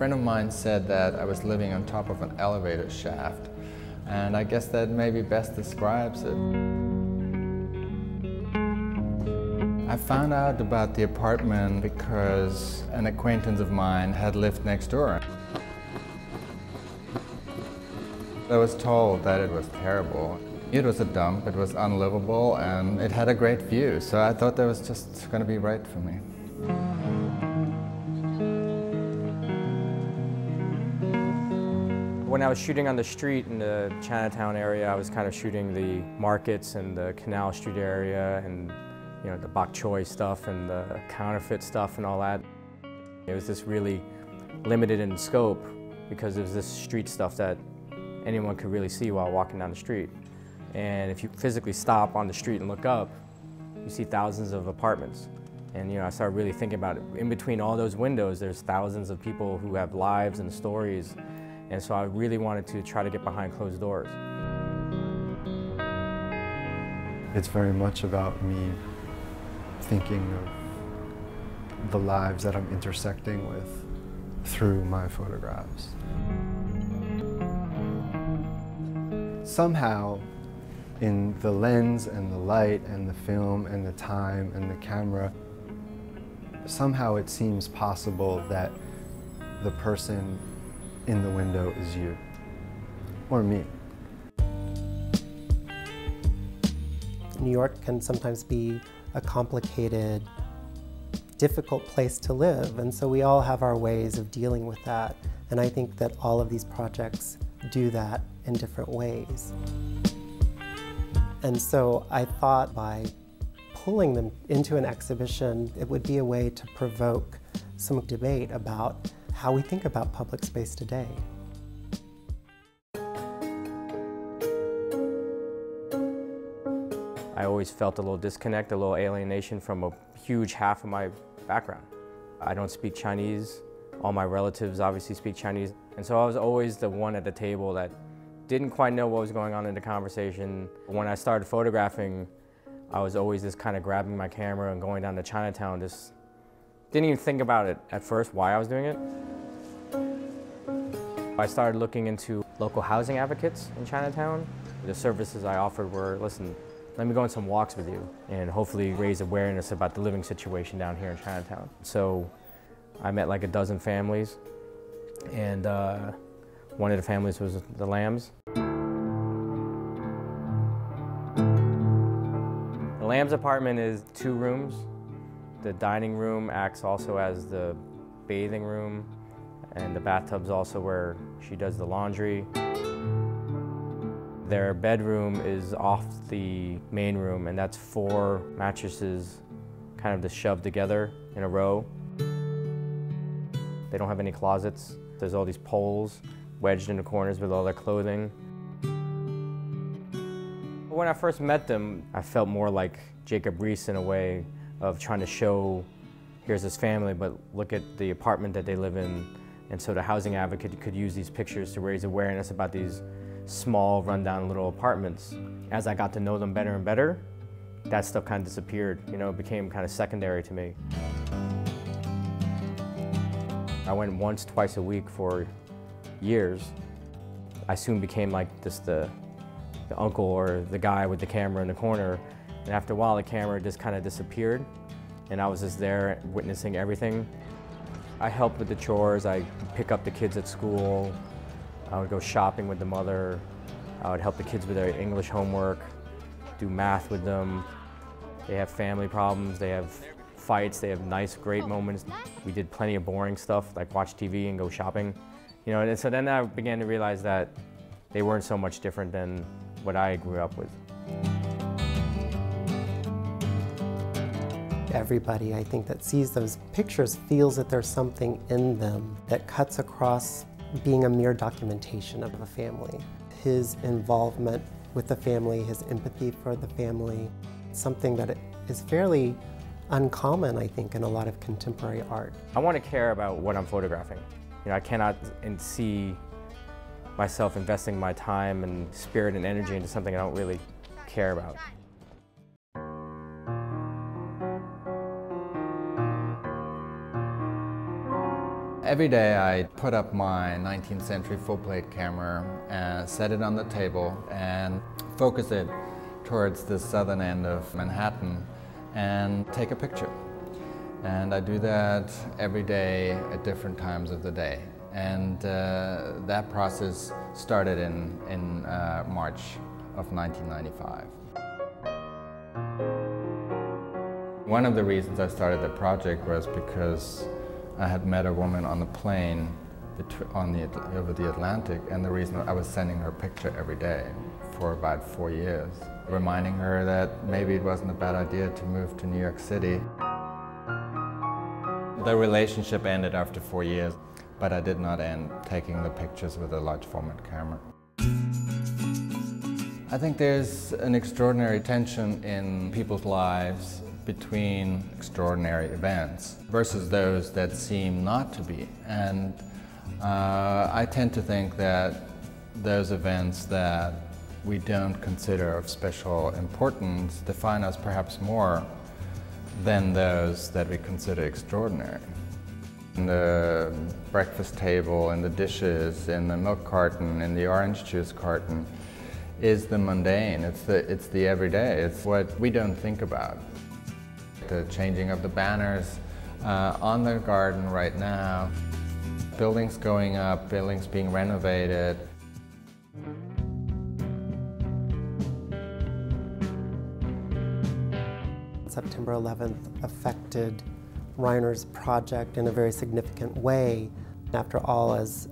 friend of mine said that I was living on top of an elevator shaft, and I guess that maybe best describes it. I found out about the apartment because an acquaintance of mine had lived next door. I was told that it was terrible. It was a dump, it was unlivable, and it had a great view, so I thought that was just going to be right for me. When I was shooting on the street in the Chinatown area, I was kind of shooting the markets and the Canal Street area and the bok choy stuff and the counterfeit stuff and all that. It was just really limited in scope because it was this street stuff that anyone could really see while walking down the street. And if you physically stop on the street and look up, you see thousands of apartments. And I started really thinking about it. In between all those windows, there's thousands of people who have lives and stories. And so I really wanted to try to get behind closed doors. It's very much about me thinking of the lives that I'm intersecting with through my photographs. Somehow, in the lens and the light and the film and the time and the camera, somehow it seems possible that the person in the window is you, or me. New York can sometimes be a complicated, difficult place to live, and so we all have our ways of dealing with that. And I think that all of these projects do that in different ways. And so I thought by pulling them into an exhibition, it would be a way to provoke some debate about how we think about public space today. I always felt a little disconnect, a little alienation from a huge half of my background. I don't speak Chinese. All my relatives obviously speak Chinese. And so I was always the one at the table that didn't quite know what was going on in the conversation. When I started photographing, I was always just kind of grabbing my camera and going down to Chinatown. Just didn't even think about it at first, why I was doing it. I started looking into local housing advocates in Chinatown. The services I offered were, listen, let me go on some walks with you and hopefully raise awareness about the living situation down here in Chinatown. So I met like a dozen families, and one of the families was the Lambs. The Lambs apartment is 2 rooms. The dining room acts also as the bathing room, and the bathtub's also where she does the laundry. Their bedroom is off the main room, and that's 4 mattresses kind of just shoved together in a row. They don't have any closets. There's all these poles wedged in the corners with all their clothing. When I first met them, I felt more like Jacob Riis in a way of trying to show, here's this family, but look at the apartment that they live in. And so the housing advocate could use these pictures to raise awareness about these small, rundown little apartments. As I got to know them better and better, that stuff kind of disappeared. It became kind of secondary to me. I went once, twice a week for years. I soon became like just the uncle or the guy with the camera in the corner. And after a while, the camera just kind of disappeared, and I was just there witnessing everything. I helped with the chores. I pick up the kids at school. I would go shopping with the mother. I would help the kids with their English homework, do math with them. They have family problems, they have fights, they have nice, great moments. We did plenty of boring stuff, like watch TV and go shopping. And so then I began to realize that they weren't so much different than what I grew up with. Everybody, I think, that sees those pictures feels that there's something in them that cuts across being a mere documentation of a family. His involvement with the family, his empathy for the family, something that is fairly uncommon, I think, in a lot of contemporary art. I want to care about what I'm photographing. I cannot see myself investing my time and spirit and energy into something I don't really care about. Every day I put up my 19th century full-plate camera and set it on the table and focus it towards the southern end of Manhattan and take a picture. And I do that every day at different times of the day. And that process started in March of 1995. One of the reasons I started the project was because I had met a woman on the plane over the Atlantic, and the reason I was sending her a picture every day for about 4 years, reminding her that maybe it wasn't a bad idea to move to New York City. The relationship ended after 4 years, but I did not end taking the pictures with a large format camera. I think there's an extraordinary tension in people's lives between extraordinary events versus those that seem not to be. And I tend to think that those events that we don't consider of special importance define us perhaps more than those that we consider extraordinary. In the breakfast table, in the dishes, in the milk carton, in the orange juice carton is the mundane, it's the everyday, it's what we don't think about. The changing of the banners on the garden right now, buildings going up, buildings being renovated. September 11th affected Reiner's project in a very significant way. After all, as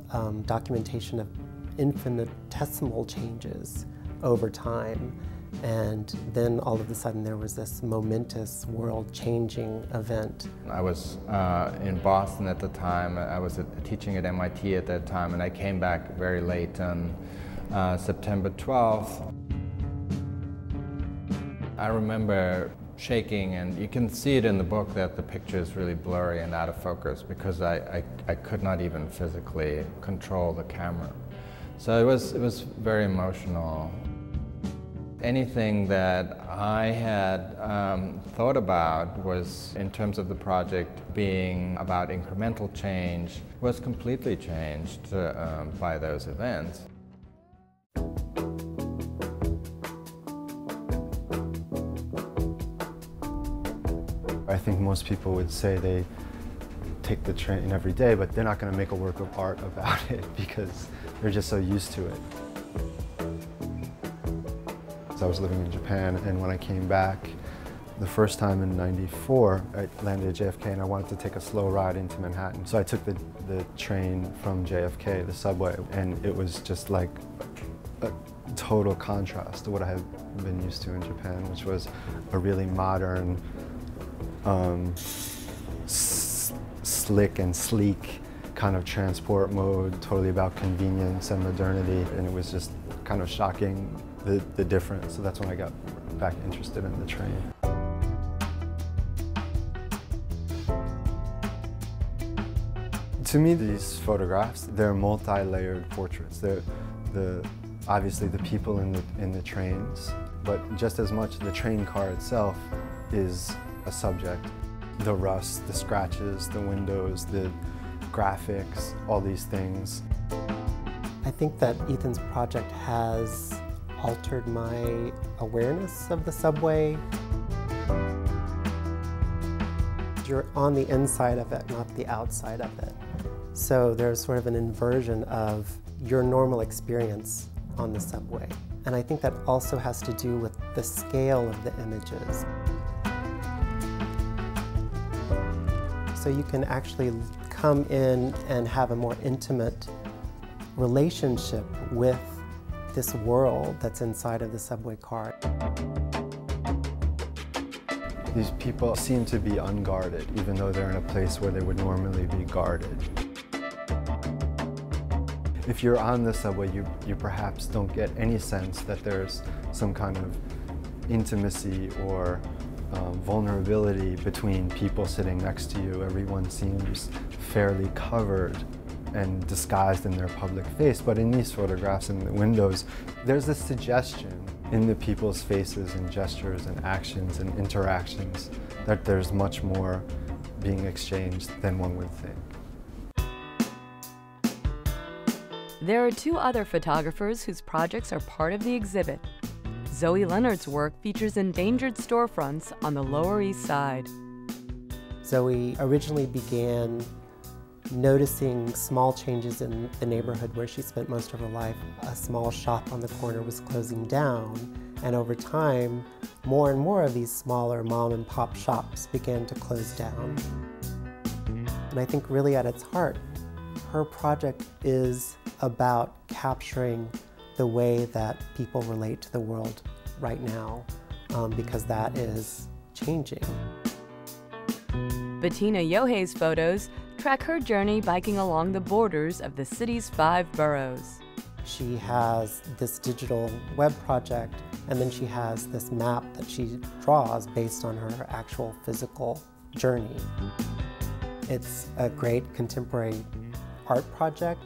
documentation of infinitesimal changes over time. And then all of a sudden there was this momentous world-changing event. I was in Boston at the time. I was teaching at MIT at that time, and I came back very late on September 12th. I remember shaking, and you can see it in the book that the picture is really blurry and out of focus because I could not even physically control the camera. So it was very emotional. Anything that I had thought about was, in terms of the project being about incremental change, was completely changed by those events. I think most people would say they take the train every day, but they're not going to make a work of art about it because they're just so used to it. I was living in Japan, and when I came back the first time in '94, I landed at JFK and I wanted to take a slow ride into Manhattan. So I took the train from JFK, the subway, and it was just like a total contrast to what I had been used to in Japan, which was a really modern, slick and sleek kind of transport mode, totally about convenience and modernity, and it was just kind of shocking the difference. So that's when I got back interested in the train. To me, these photographs, they're multi-layered portraits. They're obviously the people in the trains, but just as much the train car itself is a subject. The rust, the scratches, the windows, the graphics, all these things. I think that Ethan's project has altered my awareness of the subway. You're on the inside of it, not the outside of it. So there's sort of an inversion of your normal experience on the subway. And I think that also has to do with the scale of the images. So you can actually come in and have a more intimate relationship with this world that's inside of the subway car. These people seem to be unguarded, even though they're in a place where they would normally be guarded. If you're on the subway, you perhaps don't get any sense that there's some kind of intimacy or vulnerability between people sitting next to you. Everyone seems fairly covered and disguised in their public face, but in these photographs in the windows, there's a suggestion in the people's faces and gestures and actions and interactions that there's much more being exchanged than one would think. There are two other photographers whose projects are part of the exhibit. Zoe Leonard's work features endangered storefronts on the Lower East Side. Zoe originally began noticing small changes in the neighborhood where she spent most of her life. A small shop on the corner was closing down, and over time, more and more of these smaller mom and pop shops began to close down. And I think really at its heart, her project is about capturing the way that people relate to the world right now, because that is changing. Bettina Yohei's photos track her journey biking along the borders of the city's 5 boroughs. She has this digital web project, and then she has this map that she draws based on her actual physical journey. It's a great contemporary art project,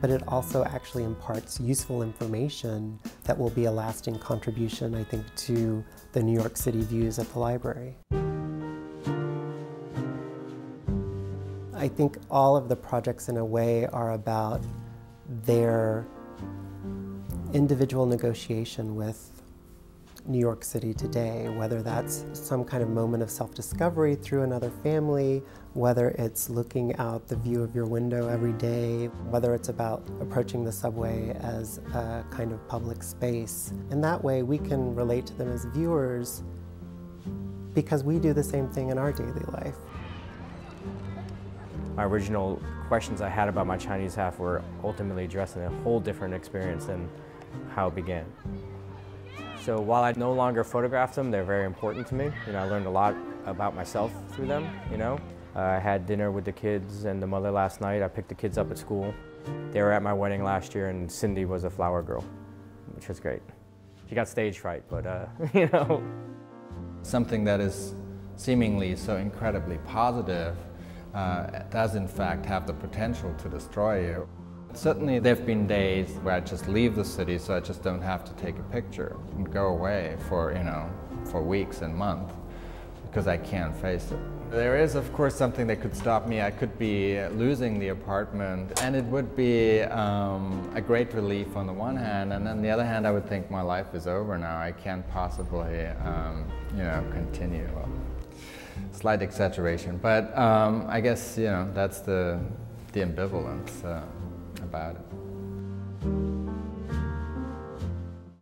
but it also actually imparts useful information that will be a lasting contribution, I think, to the New York City views at the library. I think all of the projects in a way are about their individual negotiation with New York City today, whether that's some kind of moment of self-discovery through another family, whether it's looking out the view of your window every day, whether it's about approaching the subway as a kind of public space. In that way, we can relate to them as viewers because we do the same thing in our daily life. My original questions I had about my Chinese half were ultimately addressed in a whole different experience than how it began. So while I no longer photograph them, they're very important to me. I learned a lot about myself through them, I had dinner with the kids and the mother last night. I picked the kids up at school. They were at my wedding last year, and Cindy was a flower girl, which was great. She got stage fright, but Something that is seemingly so incredibly positive does in fact have the potential to destroy you. Certainly there have been days where I just leave the city so I just don't have to take a picture and go away for, for weeks and months because I can't face it. There is of course something that could stop me. I could be losing the apartment, and it would be a great relief on the one hand, and on the other hand I would think my life is over now. I can't possibly continue. Well, slight exaggeration, but I guess that's the ambivalence about it.